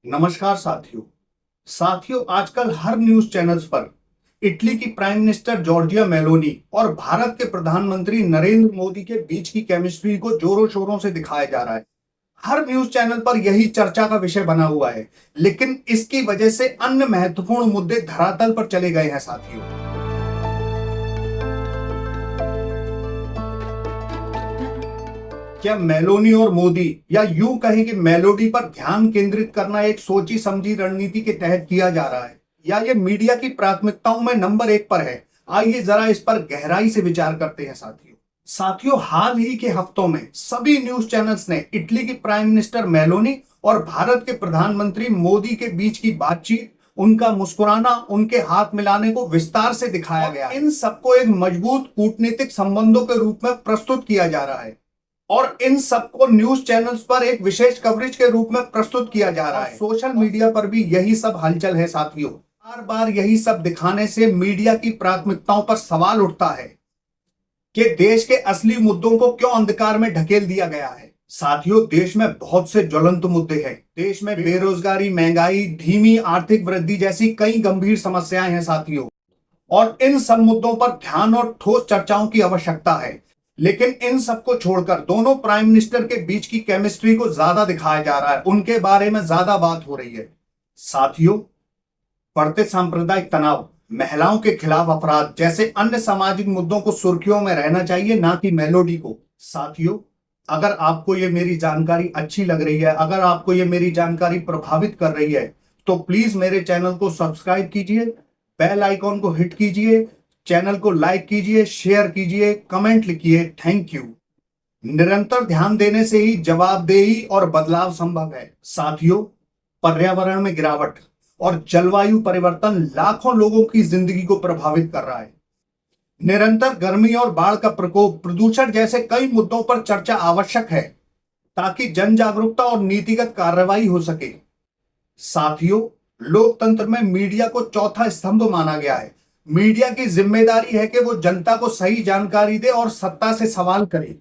नमस्कार साथियों। आजकल हर न्यूज चैनल्स पर इटली की प्राइम मिनिस्टर जॉर्जिया मेलोनी और भारत के प्रधानमंत्री नरेंद्र मोदी के बीच की केमिस्ट्री को जोरों शोरों से दिखाया जा रहा है। हर न्यूज चैनल पर यही चर्चा का विषय बना हुआ है, लेकिन इसकी वजह से अन्य महत्वपूर्ण मुद्दे धरातल पर चले गए हैं साथियों। क्या मेलोनी और मोदी, या यूं कहें कि मेलोडी पर ध्यान केंद्रित करना एक सोची समझी रणनीति के तहत किया जा रहा है, या ये मीडिया की प्राथमिकताओं में नंबर एक पर है? आइए जरा इस पर गहराई से विचार करते हैं साथियों, हाल ही के हफ्तों में सभी न्यूज चैनल्स ने इटली की प्राइम मिनिस्टर मेलोनी और भारत के प्रधानमंत्री मोदी के बीच की बातचीत, उनका मुस्कुराना, उनके हाथ मिलाने को विस्तार से दिखाया गया। इन सबको एक मजबूत कूटनीतिक संबंधों के रूप में प्रस्तुत किया जा रहा है और इन सबको न्यूज चैनल्स पर एक विशेष कवरेज के रूप में प्रस्तुत किया जा रहा है। सोशल मीडिया पर भी यही सब हलचल है साथियों। बार बार यही सब दिखाने से मीडिया की प्राथमिकताओं पर सवाल उठता है कि देश के असली मुद्दों को क्यों अंधकार में ढकेल दिया गया है। साथियों, देश में बहुत से ज्वलंत मुद्दे हैं। देश में बेरोजगारी, महंगाई, धीमी आर्थिक वृद्धि जैसी कई गंभीर समस्याएं हैं साथियों, और इन सब मुद्दों पर ध्यान और ठोस चर्चाओं की आवश्यकता है। लेकिन इन सबको छोड़कर दोनों प्राइम मिनिस्टर के बीच की केमिस्ट्री को ज्यादा दिखाया जा रहा है, उनके बारे में ज्यादा बात हो रही है। साथियों, बढ़ते सांप्रदायिक तनाव, महिलाओं के खिलाफ अपराध जैसे अन्य सामाजिक मुद्दों को सुर्खियों में रहना चाहिए, ना कि मेलोडी को। साथियों, अगर आपको ये मेरी जानकारी अच्छी लग रही है, अगर आपको ये मेरी जानकारी प्रभावित कर रही है, तो प्लीज मेरे चैनल को सब्सक्राइब कीजिए, बेल आइकॉन को हिट कीजिए, चैनल को लाइक कीजिए, शेयर कीजिए, कमेंट लिखिए। Thank you. निरंतर ध्यान देने से ही जवाबदेही और बदलाव संभव है। साथियों, पर्यावरण में गिरावट और जलवायु परिवर्तन लाखों लोगों की जिंदगी को प्रभावित कर रहा है। निरंतर गर्मी और बाढ़ का प्रकोप, प्रदूषण जैसे कई मुद्दों पर चर्चा आवश्यक है ताकि जन जागरूकता और नीतिगत कार्रवाई हो सके। साथियों, लोकतंत्र में मीडिया को चौथा स्तंभ माना गया है। मीडिया की जिम्मेदारी है कि वो जनता को सही जानकारी दे और सत्ता से सवाल करे,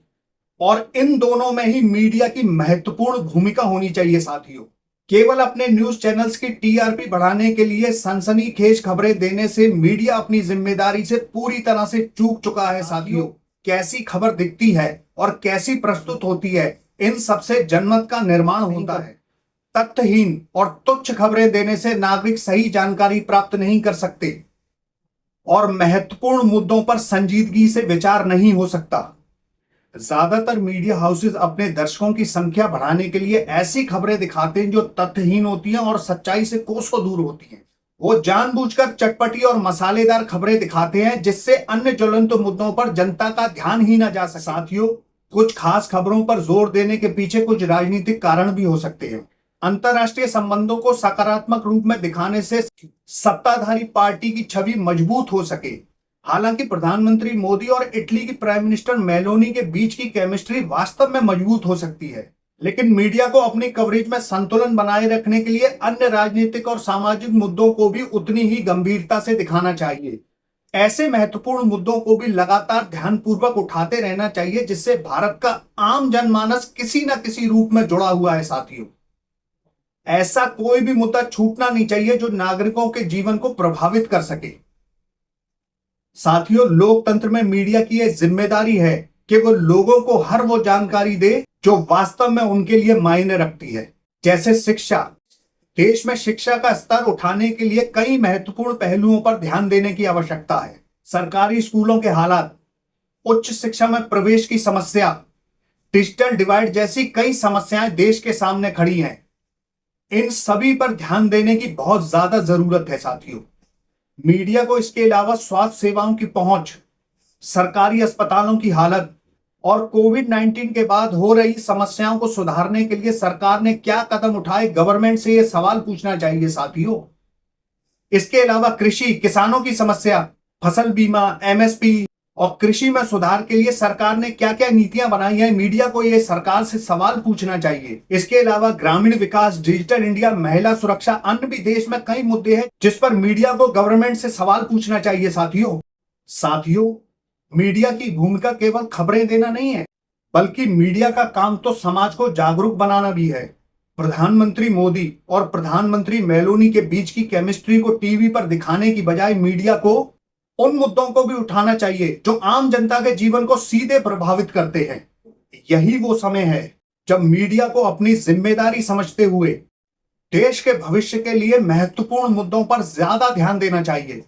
और इन दोनों में ही मीडिया की महत्वपूर्ण भूमिका होनी चाहिए साथियों। केवल अपने न्यूज चैनल्स की टीआरपी बढ़ाने के लिए सनसनीखेज खबरें देने से मीडिया अपनी जिम्मेदारी से पूरी तरह से चूक चुका है साथियों। कैसी खबर दिखती है और कैसी प्रस्तुत होती है, इन सबसे जनमत का निर्माण होता है। तथ्यहीन और तुच्छ खबरें देने से नागरिक सही जानकारी प्राप्त नहीं कर सकते और महत्वपूर्ण मुद्दों पर संजीदगी से विचार नहीं हो सकता। ज्यादातर मीडिया हाउसेस अपने दर्शकों की संख्या बढ़ाने के लिए ऐसी खबरें दिखाते हैं जो तथ्यहीन होती हैं और सच्चाई से कोसों दूर होती हैं। वो जानबूझकर चटपटी और मसालेदार खबरें दिखाते हैं जिससे अन्य ज्वलंत मुद्दों पर जनता का ध्यान ही न जा सके। साथियों, कुछ खास खबरों पर जोर देने के पीछे कुछ राजनीतिक कारण भी हो सकते हैं। अंतरराष्ट्रीय संबंधों को सकारात्मक रूप में दिखाने से सत्ताधारी पार्टी की छवि मजबूत हो सके। हालांकि प्रधानमंत्री मोदी और इटली की प्राइम मिनिस्टर मेलोनी के बीच की केमिस्ट्री वास्तव में मजबूत हो सकती है, लेकिन मीडिया को अपनी कवरेज में संतुलन बनाए रखने के लिए अन्य राजनीतिक और सामाजिक मुद्दों को भी उतनी ही गंभीरता से दिखाना चाहिए। ऐसे महत्वपूर्ण मुद्दों को भी लगातार ध्यानपूर्वक उठाते रहना चाहिए जिससे भारत का आम जनमानस किसी न किसी रूप में जुड़ा हुआ है साथियों। ऐसा कोई भी मुद्दा छूटना नहीं चाहिए जो नागरिकों के जीवन को प्रभावित कर सके। साथियों, लोकतंत्र में मीडिया की यह जिम्मेदारी है कि वो लोगों को हर वो जानकारी दे जो वास्तव में उनके लिए मायने रखती है, जैसे शिक्षा। देश में शिक्षा का स्तर उठाने के लिए कई महत्वपूर्ण पहलुओं पर ध्यान देने की आवश्यकता है। सरकारी स्कूलों के हालात, उच्च शिक्षा में प्रवेश की समस्या, डिजिटल डिवाइड जैसी कई समस्याएं देश के सामने खड़ी हैं। इन सभी पर ध्यान देने की बहुत ज्यादा जरूरत है साथियों। मीडिया को इसके अलावा स्वास्थ्य सेवाओं की पहुंच, सरकारी अस्पतालों की हालत और कोविड-19 के बाद हो रही समस्याओं को सुधारने के लिए सरकार ने क्या कदम उठाए, गवर्नमेंट से यह सवाल पूछना चाहिए साथियों। इसके अलावा कृषि, किसानों की समस्या, फसल बीमा, एमएसपी और कृषि में सुधार के लिए सरकार ने क्या क्या नीतियां बनाई हैं, मीडिया को यह सरकार से सवाल पूछना चाहिए। इसके अलावा ग्रामीण विकास, डिजिटल इंडिया, महिला सुरक्षा, अन्य भी देश में कई मुद्दे हैं जिस पर मीडिया को गवर्नमेंट से सवाल पूछना चाहिए साथियों, मीडिया की भूमिका केवल खबरें देना नहीं है, बल्कि मीडिया का काम तो समाज को जागरूक बनाना भी है। प्रधानमंत्री मोदी और प्रधानमंत्री मेलोनी के बीच की केमिस्ट्री को टीवी पर दिखाने की बजाय मीडिया को उन मुद्दों को भी उठाना चाहिए जो आम जनता के जीवन को सीधे प्रभावित करते हैं। यही वो समय है जब मीडिया को अपनी जिम्मेदारी समझते हुए देश के भविष्य के लिए महत्वपूर्ण मुद्दों पर ज्यादा ध्यान देना चाहिए।